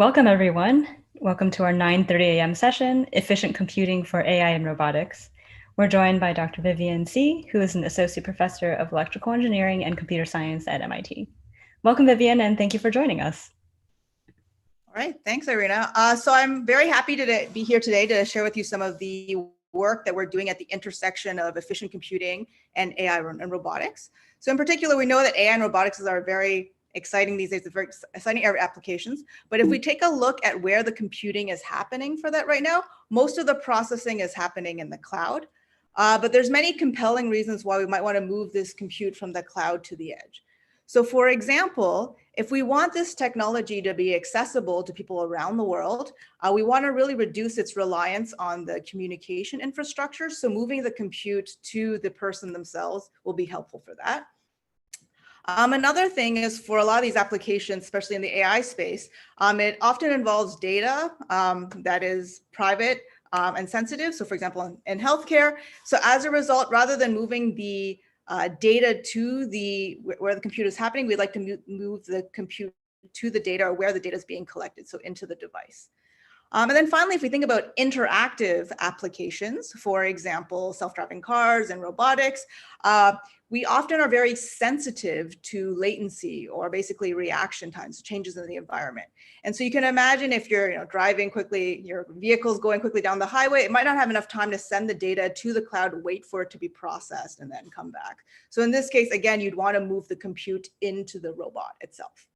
Welcome, everyone. Welcome to our 9:30 a.m. session, Efficient Computing for AI and Robotics. We're joined by Dr. Vivienne Sze, who is an Associate Professor of Electrical Engineering and Computer Science at MIT. Welcome, Vivienne, and thank you for joining us. All right, thanks, Irina. So I'm very happy to be here today to share with you some of the work that we're doing at the intersection of efficient computing and AI and robotics. So in particular, we know that AI and robotics are very exciting these days, very exciting applications. But if we take a look at where the computing is happening for that right now, most of the processing is happening in the cloud. But there's many compelling reasons why we might want to move this compute from the cloud to the edge. So for example, if we want this technology to be accessible to people around the world, we want to really reduce its reliance on the communication infrastructure. So moving the compute to the person themselves will be helpful for that. Another thing is for a lot of these applications, especially in the AI space, it often involves data that is private and sensitive. So for example, in healthcare. So as a result, rather than moving the data to where the compute is happening, we'd like to move the compute to the data or where the data is being collected, so into the device. And then finally, if we think about interactive applications, for example, self-driving cars and robotics, we often are very sensitive to latency or basically reaction times, changes in the environment. And so you can imagine if you're driving quickly, your vehicle's going quickly down the highway, it might not have enough time to send the data to the cloud, wait for it to be processed, and then come back. So in this case, again, you'd want to move the compute into the robot itself.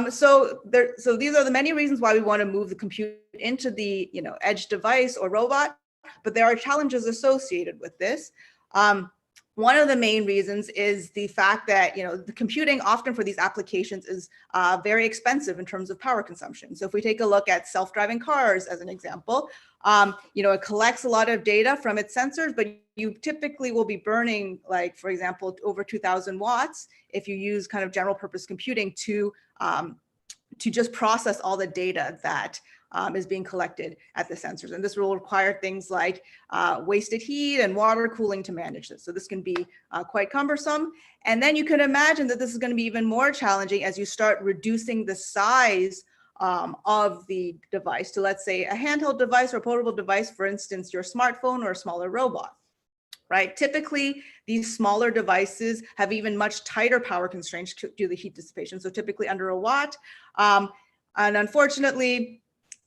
So these are the many reasons why we want to move the compute into the edge device or robot, but there are challenges associated with this. One of the main reasons is the fact that the computing often for these applications is very expensive in terms of power consumption. So if we take a look at self-driving cars as an example, it collects a lot of data from its sensors, but you typically will be burning, like for example, over 2,000 watts if you use kind of general purpose computing to just process all the data that is being collected at the sensors. And this will require things like wasted heat and water cooling to manage this. So this can be quite cumbersome. And then you can imagine that this is going to be even more challenging as you start reducing the size of the device to, let's say, a handheld device or a portable device, for instance, your smartphone or a smaller robot. Right? Typically, these smaller devices have even much tighter power constraints due to the heat dissipation. So typically under a watt. And unfortunately,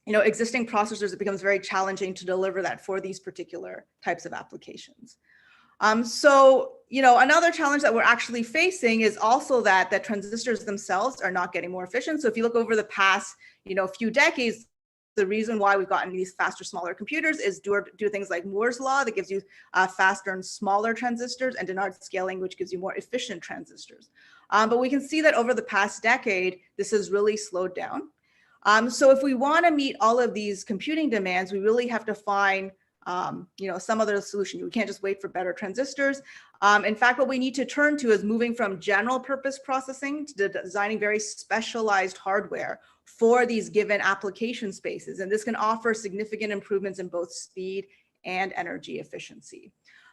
existing processors, it becomes very challenging to deliver that for these particular types of applications. So another challenge that we're actually facing is also that transistors themselves are not getting more efficient. So if you look over the past, few decades, the reason why we've gotten these faster, smaller computers is do things like Moore's law that gives you faster and smaller transistors, and Dennard scaling, which gives you more efficient transistors. But we can see that over the past decade, this has really slowed down. So if we want to meet all of these computing demands, we really have to find some other solution. We can't just wait for better transistors. In fact, what we need to turn to is moving from general purpose processing to designing very specialized hardware for these given application spaces. And this can offer significant improvements in both speed and energy efficiency.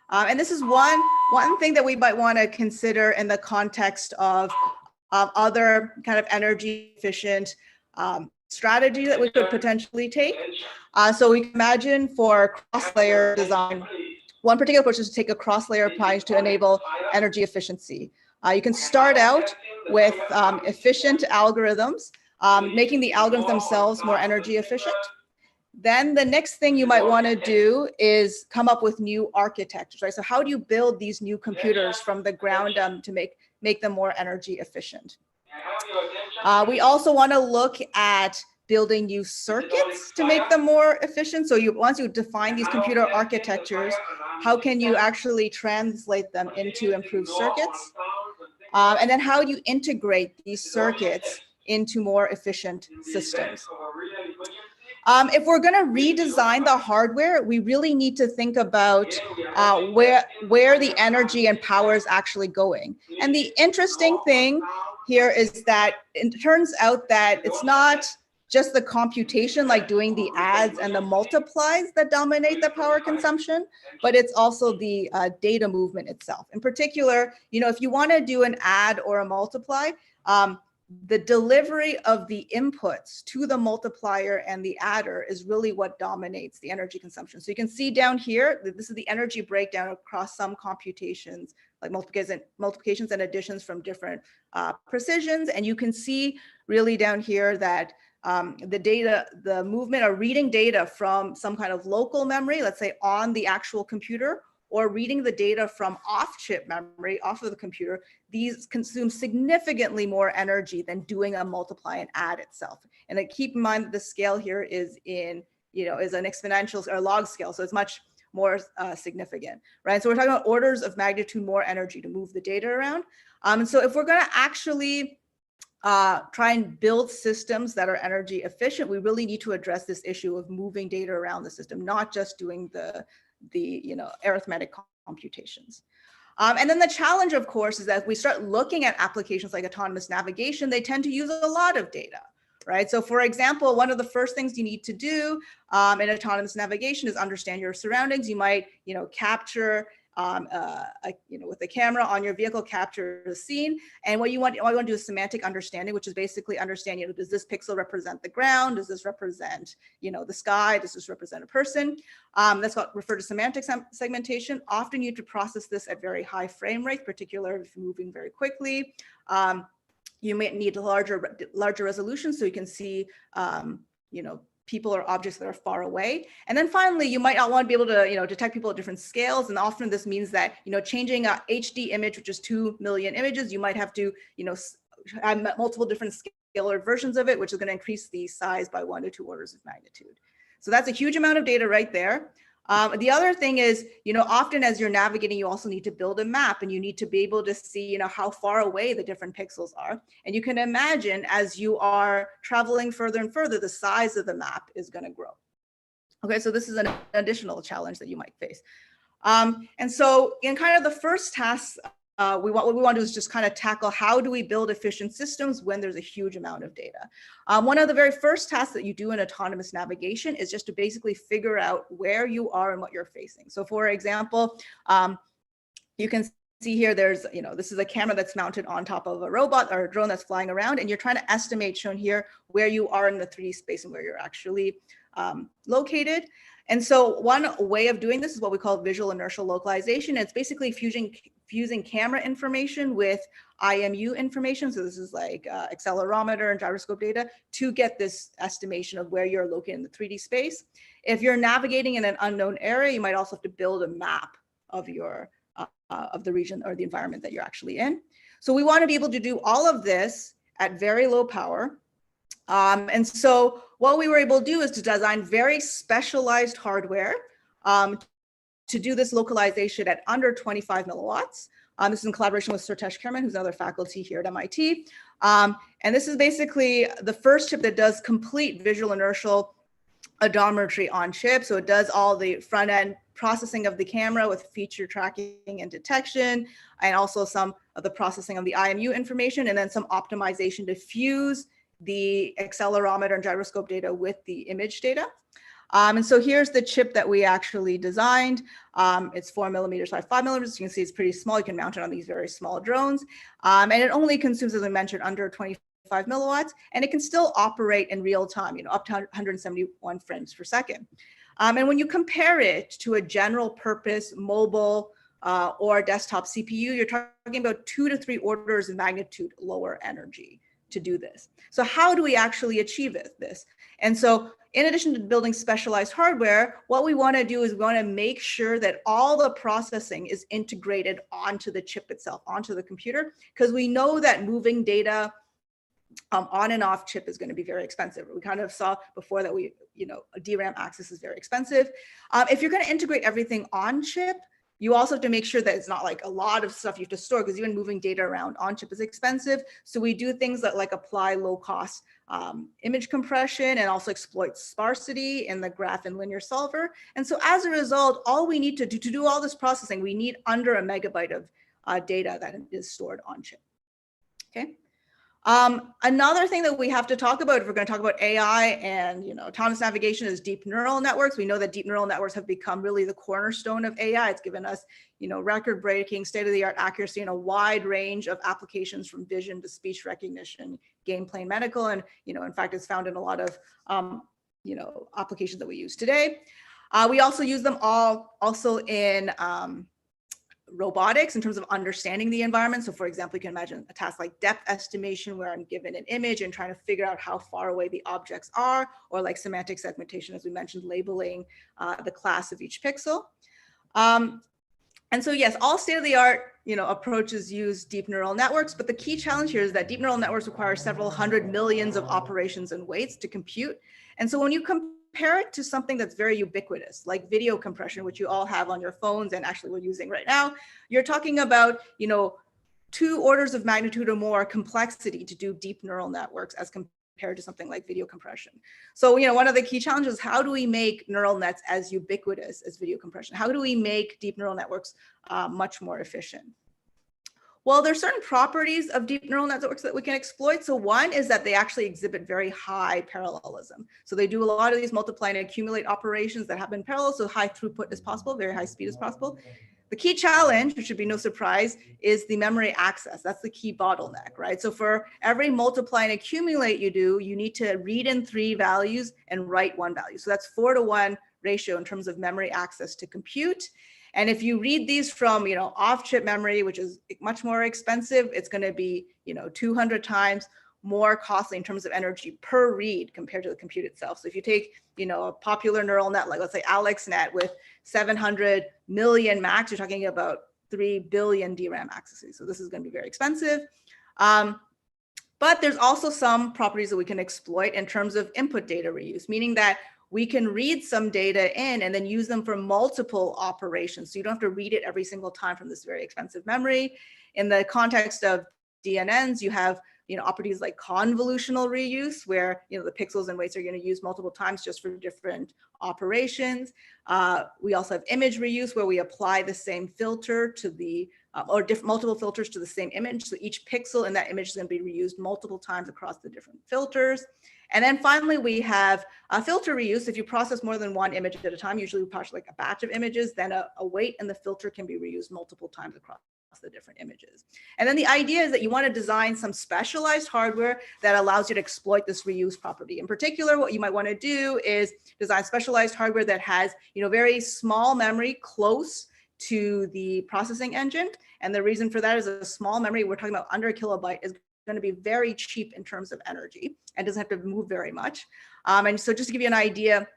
And this is one thing that we might want to consider in the context of other kind of energy efficient strategy that we could potentially take. So we can imagine for cross-layer design, one particular approach is to take a cross-layer approach to enable energy efficiency. You can start out with efficient algorithms, making the algorithms themselves more energy efficient. Then the next thing you might want to do is come up with new architectures, right? So how do you build these new computers from the ground up to make them more energy efficient? We also want to look at building new circuits to make them more efficient. So once you define these computer architectures, how can you actually translate them into improved circuits? And then how do you integrate these circuits into more efficient systems? If we're going to redesign the hardware, we really need to think about where the energy and power is actually going. And the interesting thing here is that it turns out that it's not just the computation, like doing the adds and the multiplies that dominate the power consumption, but it's also the data movement itself. In particular, if you want to do an add or a multiply, the delivery of the inputs to the multiplier and the adder is really what dominates the energy consumption. So you can see down here that this is the energy breakdown across some computations, like multiplications and additions from different precisions. And you can see really down here that the data, the movement or reading data from some kind of local memory, let's say on the actual computer, or reading the data from off-chip memory off of the computer, these consume significantly more energy than doing a multiply and add itself. And keep in mind that the scale here is in, is an exponential or log scale, so it's much more significant, right? So we're talking about orders of magnitude more energy to move the data around. And so if we're going to actually try and build systems that are energy efficient, we really need to address this issue of moving data around the system, not just doing the arithmetic computations. And then the challenge, of course, is that we start looking at applications like autonomous navigation, they tend to use a lot of data, right? So for example, one of the first things you need to do in autonomous navigation is understand your surroundings. You might, capture with the camera on your vehicle, capture the scene. And what you want to do is semantic understanding, which is basically understand, does this pixel represent the ground? Does this represent, the sky? Does this represent a person? That's what referred to semantic segmentation. Often you have to process this at very high frame rate, particularly if you're moving very quickly. You may need a larger resolution so you can see, people or objects that are far away. And then finally, you might not want to be able to, detect people at different scales. And often this means that, changing a HD image, which is 2 million images, you might have to, have multiple different scalar versions of it, which is going to increase the size by 1 to 2 orders of magnitude. So that's a huge amount of data right there. The other thing is, often as you're navigating, you also need to build a map and you need to be able to see, how far away the different pixels are. And you can imagine as you are traveling further and further, the size of the map is going to grow. Okay, so this is an additional challenge that you might face. And so in kind of the first task, what we want to do is just kind of tackle how do we build efficient systems when there's a huge amount of data. One of the very first tasks that you do in autonomous navigation is just to basically figure out where you are and what you're facing. So for example, you can see here, there's, this is a camera that's mounted on top of a robot or a drone that's flying around, and you're trying to estimate, shown here, where you are in the 3D space and where you're actually located. And so one way of doing this is what we call visual inertial localization. It's basically fusing camera information with IMU information. So this is like accelerometer and gyroscope data to get this estimation of where you're located in the 3D space. If you're navigating in an unknown area, you might also have to build a map of your of the region or the environment that you're actually in. So we want to be able to do all of this at very low power. And so what we were able to do is to design very specialized hardware to do this localization at under 25 milliwatts. This is in collaboration with Surtesh Kerman, who's another faculty here at MIT. And this is basically the first chip that does complete visual inertial odometry on chip. So it does all the front end processing of the camera with feature tracking and detection, and also some of the processing of the IMU information, and then some optimization to fuse the accelerometer and gyroscope data with the image data. And so here's the chip that we actually designed. It's 4 millimeters by 5 millimeters. You can see it's pretty small. You can mount it on these very small drones. And it only consumes, as I mentioned, under 25 milliwatts, and it can still operate in real time, up to 171 frames per second. And when you compare it to a general purpose mobile or desktop CPU, you're talking about 2 to 3 orders of magnitude lower energy to do this. So how do we actually achieve this? And so in addition to building specialized hardware, what we want to do is we want to make sure that all the processing is integrated onto the chip itself, onto the computer, because we know that moving data on and off chip is going to be very expensive. We kind of saw before that a DRAM access is very expensive. If you're going to integrate everything on chip, you also have to make sure that it's not like a lot of stuff you have to store, because even moving data around on chip is expensive. So we do things that like apply low cost image compression and also exploit sparsity in the graph and linear solver. And so as a result, all we need to do all this processing, we need under a megabyte of data that is stored on chip. Okay. Another thing that we have to talk about if we're going to talk about AI and autonomous navigation is deep neural networks. We know that deep neural networks have become really the cornerstone of AI. It's given us record-breaking, state-of-the-art accuracy in a wide range of applications from vision to speech recognition, gameplay, medical, and in fact, it's found in a lot of applications that we use today. We also use them also in robotics in terms of understanding the environment. So for example, you can imagine a task like depth estimation where I'm given an image and trying to figure out how far away the objects are, or like semantic segmentation, as we mentioned, labeling the class of each pixel. And so yes, all state-of-the-art approaches use deep neural networks, but the key challenge here is that deep neural networks require several hundred millions of operations and weights to compute. And so when you compare it to something that's very ubiquitous, like video compression, which you all have on your phones and actually we're using right now, you're talking about 2 orders of magnitude or more complexity to do deep neural networks as compared to something like video compression. So, one of the key challenges is how do we make neural nets as ubiquitous as video compression? How do we make deep neural networks much more efficient? Well, there's certain properties of deep neural networks that we can exploit. So one is that they actually exhibit very high parallelism. So they do a lot of these multiply and accumulate operations that happen in parallel. So high throughput is possible, very high speed is possible. The key challenge, which should be no surprise, is the memory access. That's the key bottleneck, right? So for every multiply and accumulate you do, you need to read in 3 values and write 1 value. So that's 4-to-1 ratio in terms of memory access to compute. And if you read these from, off-chip memory, which is much more expensive, it's going to be, 200 times more costly in terms of energy per read compared to the compute itself. So if you take, a popular neural net, like let's say AlexNet with 700 million max, you're talking about 3 billion DRAM accesses. So this is going to be very expensive. But there's also some properties that we can exploit in terms of input data reuse, meaning that we can read some data in and then use them for multiple operations. So you don't have to read it every single time from this very expensive memory. In the context of DNNs, you have properties like convolutional reuse, where the pixels and weights are going to use multiple times just for different operations. We also have image reuse, where we apply the same filter to the multiple filters to the same image. So each pixel in that image is going to be reused multiple times across the different filters. And then finally, we have filter reuse. If you process more than 1 image at a time, usually we process like a batch of images, then a weight and the filter can be reused multiple times across the different images. And then the idea is that you want to design some specialized hardware that allows you to exploit this reuse property. In particular, what you might want to do is design specialized hardware that has very small memory close to the processing engine. And the reason for that is a small memory, we're talking about under a kilobyte, is going to be very cheap in terms of energy and doesn't have to move very much. And so just to give you an idea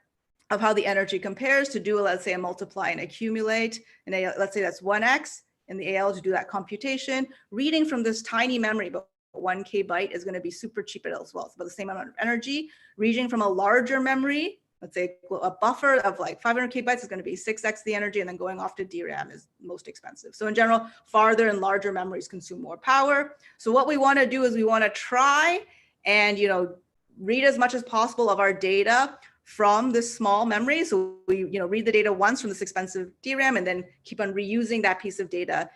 of how the energy compares, to do, let's say, a multiply and accumulate, and let's say that's 1x in the AL to do that computation, reading from this tiny memory, about 1 KB is going to be super cheap as well. It's about the same amount of energy. Reading from a larger memory, let's say a buffer of like 500 KB is going to be 6x the energy, and then going off to DRAM is most expensive. So in general, farther and larger memories consume more power. So what we want to do is we want to try and read as much as possible of our data from this small memory. So we read the data once from this expensive DRAM and then keep on reusing that piece of data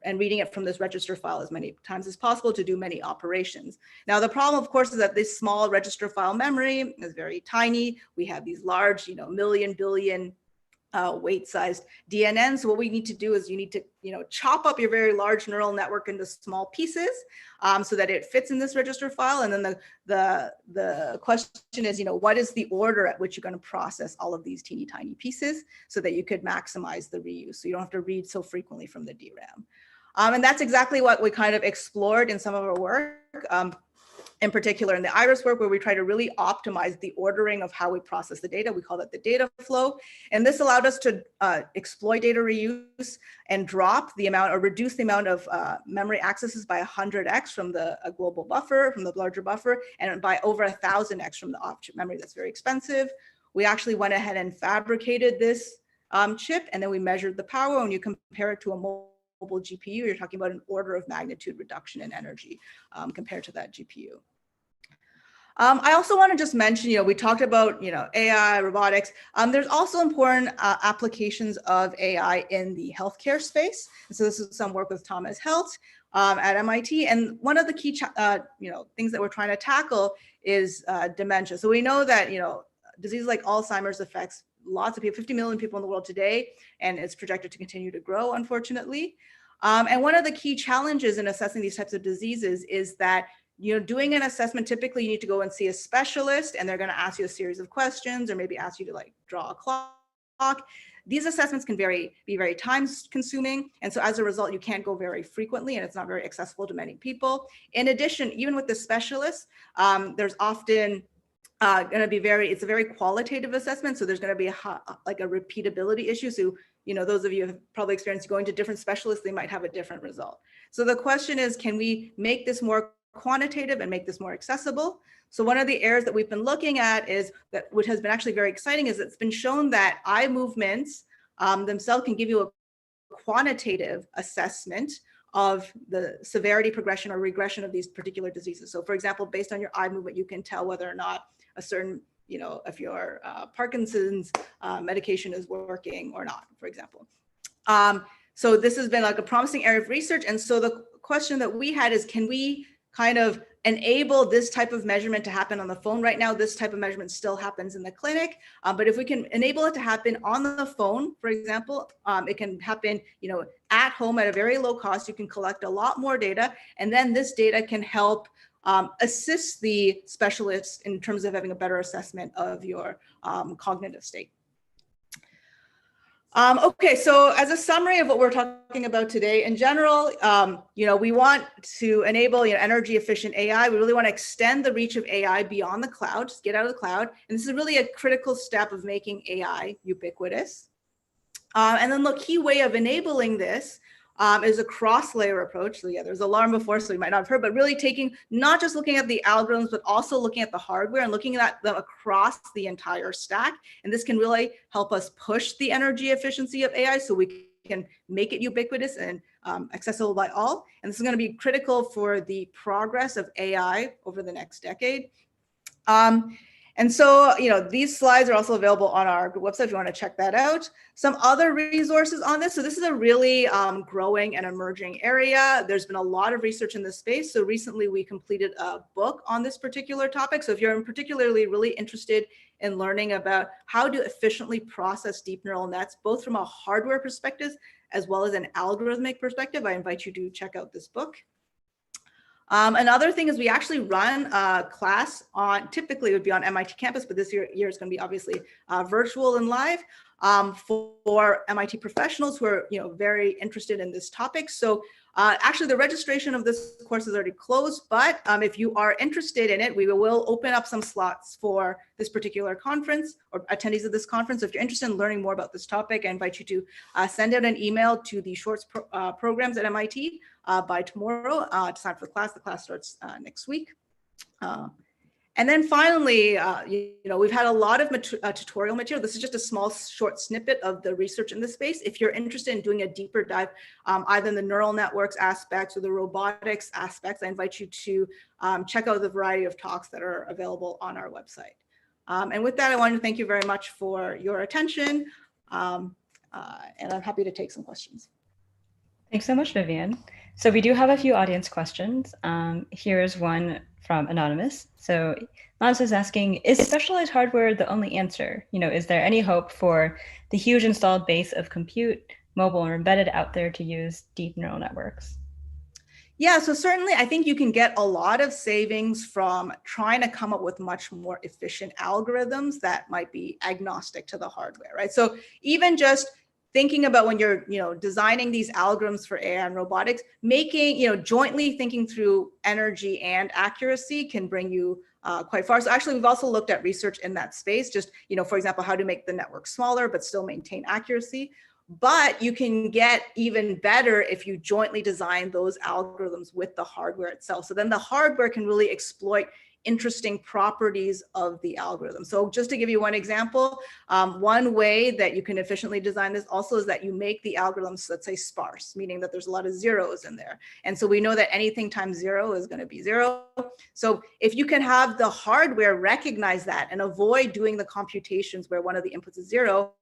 and reading it from this register file as many times as possible to do many operations. Now, the problem, of course, is that this small register file memory is very tiny. We have these large, million, billion weight-sized DNNs. So what we need to do is you need to, chop up your very large neural network into small pieces so that it fits in this register file. And then the question is, what is the order at which you're going to process all of these teeny tiny pieces so that you could maximize the reuse, so you don't have to read so frequently from the DRAM. And that's exactly what we kind of explored in some of our work. In particular in the Iris work, where we try to really optimize the ordering of how we process the data. We call that the data flow. And this allowed us to exploit data reuse and drop the amount or reduce the amount of memory accesses by 100x from the global buffer, from the larger buffer, and by over 1,000x from the off-chip memory that's very expensive. We actually went ahead and fabricated this chip, and then we measured the power. When you compare it to a mobile GPU, you're talking about an order of magnitude reduction in energy compared to that GPU. I also want to just mention, we talked about, AI, robotics. There's also important applications of AI in the healthcare space. And so this is some work with Thomas Health at MIT. And one of the key, things that we're trying to tackle is dementia. So we know that, diseases like Alzheimer's affects lots of people, 50 million people in the world today, and it's projected to continue to grow, unfortunately. And one of the key challenges in assessing these types of diseases is that doing an assessment, typically you need to go and see a specialist, and they're going to ask you a series of questions, or maybe ask you to like draw a clock. These assessments can be very time consuming. And so as a result, you can't go very frequently, and it's not very accessible to many people. In addition, even with the specialists, there's often going to be it's a very qualitative assessment. So there's going to be like a repeatability issue. So, those of you have probably experienced going to different specialists, they might have a different result. So the question is, can we make this more quantitative and make this more accessible? So one of the areas that we've been looking at is that, which has been actually very exciting, is it's been shown that eye movements themselves can give you a quantitative assessment of the severity, progression, or regression of these particular diseases. So for example, based on your eye movement, you can tell whether or not a certain, if your Parkinson's medication is working or not, for example. So this has been like a promising area of research. And so the question that we had is, can we kind of enable this type of measurement to happen on the phone? Right now, this type of measurement still happens in the clinic, but if we can enable it to happen on the phone, for example, it can happen, at home at a very low cost. You can collect a lot more data, and then this data can help assist the specialists in terms of having a better assessment of your cognitive state. Okay, so as a summary of what we're talking about today, in general, we want to enable energy efficient AI. We really want to extend the reach of AI beyond the cloud, just get out of the cloud. And this is really a critical step of making AI ubiquitous. And then the key way of enabling this is a cross-layer approach. So yeah, there's alarm before, so you might not have heard, but really not just looking at the algorithms, but also looking at the hardware and looking at them across the entire stack. And this can really help us push the energy efficiency of AI so we can make it ubiquitous and accessible by all. And this is going to be critical for the progress of AI over the next decade. And so, these slides are also available on our website if you want to check that out. Some other resources on this. So this is a really growing and emerging area. There's been a lot of research in this space. So recently we completed a book on this particular topic. So if you're particularly really interested in learning about how to efficiently process deep neural nets, both from a hardware perspective as well as an algorithmic perspective, I invite you to check out this book. Another thing is we actually run a class typically it would be on MIT campus, but this year it's going to be obviously virtual and live for MIT professionals who are very interested in this topic. So actually the registration of this course is already closed, but if you are interested in it, we will open up some slots for this particular conference or attendees of this conference. So if you're interested in learning more about this topic, I invite you to send out an email to the shorts programs at MIT by tomorrow to sign up for the class. The class starts next week. And then finally, we've had a lot of tutorial material. This is just a small, short snippet of the research in this space. If you're interested in doing a deeper dive, either in the neural networks aspects or the robotics aspects, I invite you to check out the variety of talks that are available on our website. And with that, I want to thank you very much for your attention. And I'm happy to take some questions. Thanks so much, Vivienne. So we do have a few audience questions. Here's one from Anonymous. So Anonymous is asking, is specialized hardware the only answer? Is there any hope for the huge installed base of compute, mobile or embedded out there to use deep neural networks? Yeah, so certainly I think you can get a lot of savings from trying to come up with much more efficient algorithms that might be agnostic to the hardware, right? So even just thinking about when you're, designing these algorithms for AI and robotics, making, jointly thinking through energy and accuracy can bring you quite far. So actually, we've also looked at research in that space, just, for example, how to make the network smaller, but still maintain accuracy. But you can get even better if you jointly design those algorithms with the hardware itself. So then the hardware can really exploit interesting properties of the algorithm. So just to give you one example, one way that you can efficiently design this also is that you make the algorithms, let's say, sparse, meaning that there's a lot of zeros in there. And so we know that anything times 0 is going to be 0. So if you can have the hardware recognize that and avoid doing the computations where one of the inputs is 0,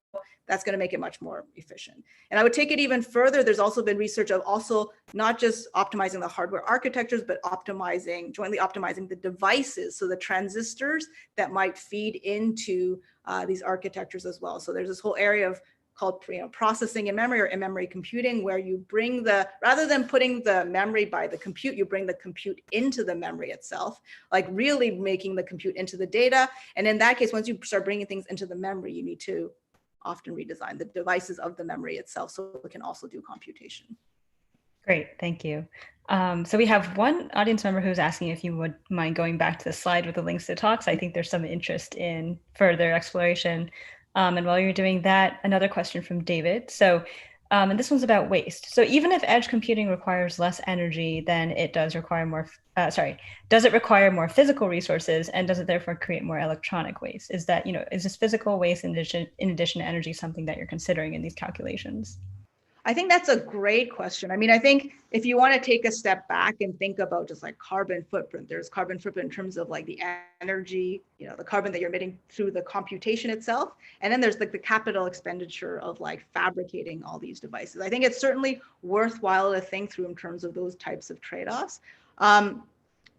that's going to make it much more efficient. And I would take it even further. There's also been research of also not just optimizing the hardware architectures, but jointly optimizing the devices, so the transistors that might feed into these architectures as well. So there's this whole area called processing in memory or in-memory computing, where you bring rather than putting the memory by the compute, you bring the compute into the memory itself, like really making the compute into the data. And in that case, once you start bringing things into the memory, you need to often redesign the devices of the memory itself so it can also do computation. Great, thank you. So we have one audience member who's asking if you would mind going back to the slide with the links to talks. I think there's some interest in further exploration. And while you're doing that, another question from David. So, and this one's about waste. So even if edge computing requires less energy, then it does require more, does it require more physical resources, and does it therefore create more electronic waste? Is that, is this physical waste in addition to energy something that you're considering in these calculations? I think that's a great question. I mean, I think if you want to take a step back and think about just like carbon footprint, there's carbon footprint in terms of like the energy, the carbon that you're emitting through the computation itself. And then there's like the capital expenditure of like fabricating all these devices. I think it's certainly worthwhile to think through in terms of those types of trade-offs.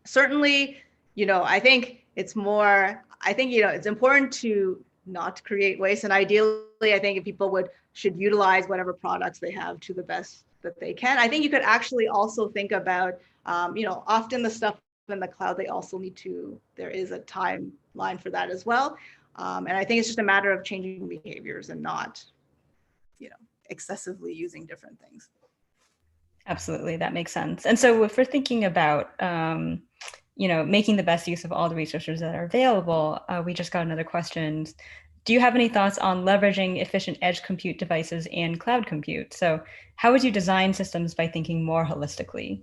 Certainly, I think it's important to not create waste. And ideally, I think if people should utilize whatever products they have to the best that they can. I think you could actually also think about, often the stuff in the cloud, there is a timeline for that as well. And I think it's just a matter of changing behaviors and not, excessively using different things. Absolutely, that makes sense. And so if we're thinking about, making the best use of all the resources that are available, we just got another question. Do you have any thoughts on leveraging efficient edge compute devices and cloud compute? So how would you design systems by thinking more holistically?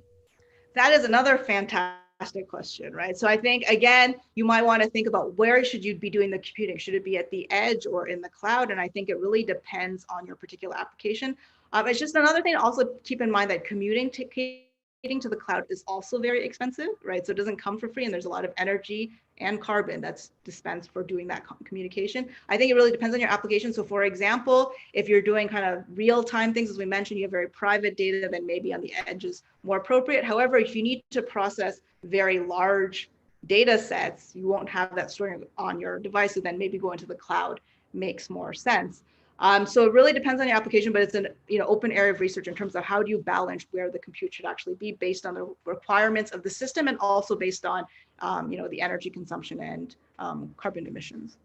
That is another fantastic question, right? So I think, again, you might want to think about where should you be doing the computing? Should it be at the edge or in the cloud? And I think it really depends on your particular application. It's just another thing to also keep in mind that commuting to the cloud is also very expensive, right? So it doesn't come for free, and there's a lot of energy and carbon that's dispensed for doing that communication. I think it really depends on your application. So for example, if you're doing kind of real-time things, as we mentioned, you have very private data, then maybe on the edge is more appropriate. However, if you need to process very large data sets, you won't have that storing on your device, so then maybe going to the cloud makes more sense. So it really depends on your application, but it's an open area of research in terms of how do you balance where the compute should actually be based on the requirements of the system, and also based on the energy consumption and carbon emissions.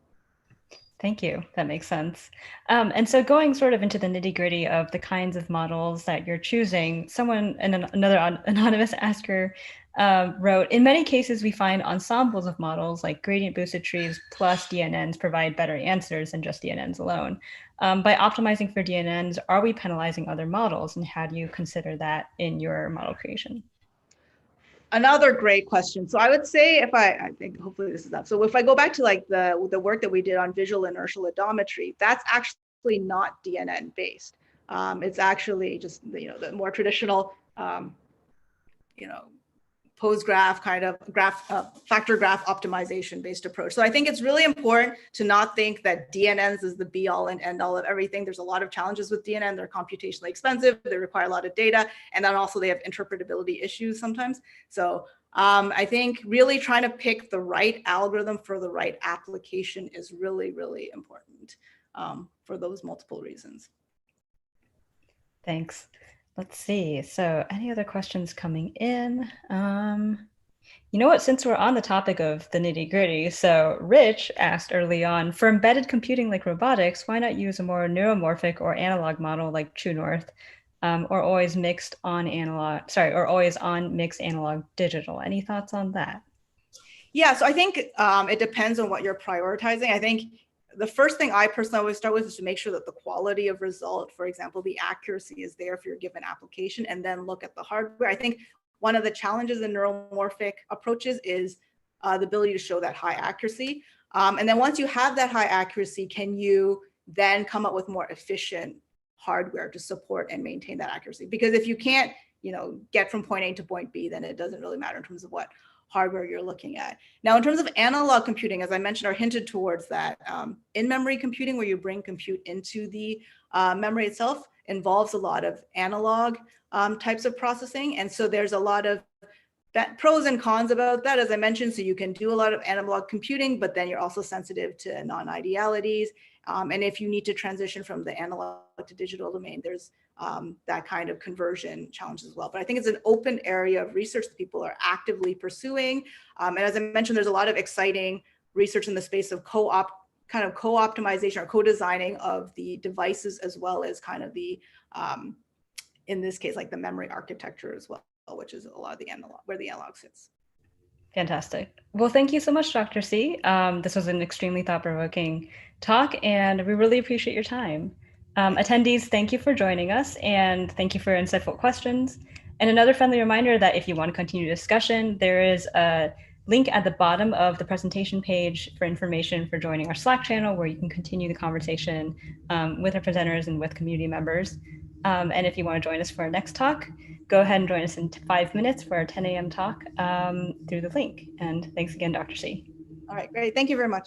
Thank you. That makes sense. And so going sort of into the nitty-gritty of the kinds of models that you're choosing, another anonymous asker wrote, in many cases, we find ensembles of models like gradient boosted trees plus DNNs provide better answers than just DNNs alone. By optimizing for DNNs, are we penalizing other models? And how do you consider that in your model creation? Another great question. So I would say, I think hopefully this is up. So if I go back to like the work that we did on visual inertial odometry, that's actually not DNN based. It's actually just the more traditional pose graph kind of factor graph optimization based approach. So I think it's really important to not think that DNNs is the be all and end all of everything. There's a lot of challenges with DNN. They're computationally expensive. They require a lot of data. And then also they have interpretability issues sometimes. So I think really trying to pick the right algorithm for the right application is really, really important for those multiple reasons. Thanks. Let's see. So any other questions coming in? You know what, since we're on the topic of the nitty gritty, so Rich asked early on, for embedded computing like robotics, why not use a more neuromorphic or analog model like True North, or always on mixed analog digital? Any thoughts on that? Yeah, so I think it depends on what you're prioritizing. I think the first thing I personally always start with is to make sure that the quality of result, for example, the accuracy is there for your given application, and then look at the hardware. I think one of the challenges in neuromorphic approaches is the ability to show that high accuracy. And then once you have that high accuracy, can you then come up with more efficient hardware to support and maintain that accuracy? Because if you can't, get from point A to point B, then it doesn't really matter in terms of what hardware you're looking at. Now, in terms of analog computing, as I mentioned, or hinted towards that, in-memory computing, where you bring compute into the memory itself, involves a lot of analog types of processing. And so there's a lot of pros and cons about that, as I mentioned. So you can do a lot of analog computing, but then you're also sensitive to non-idealities. And if you need to transition from the analog to digital domain, there's that kind of conversion challenge as well. But I think it's an open area of research that people are actively pursuing. And as I mentioned, there's a lot of exciting research in the space of co-optimization or co-designing of the devices, as well as kind of the, in this case, like the memory architecture as well, which is a lot of the analog, where the analog sits. Fantastic. Well, thank you so much, Dr. Sze. This was an extremely thought-provoking talk, and we really appreciate your time. Attendees, thank you for joining us, and thank you for insightful questions. And another friendly reminder that if you want to continue discussion, there is a link at the bottom of the presentation page for information for joining our Slack channel, where you can continue the conversation with our presenters and with community members. And if you want to join us for our next talk, go ahead and join us in 5 minutes for our 10 a.m. talk through the link. And thanks again, Dr. Sze. All right, great. Thank you very much.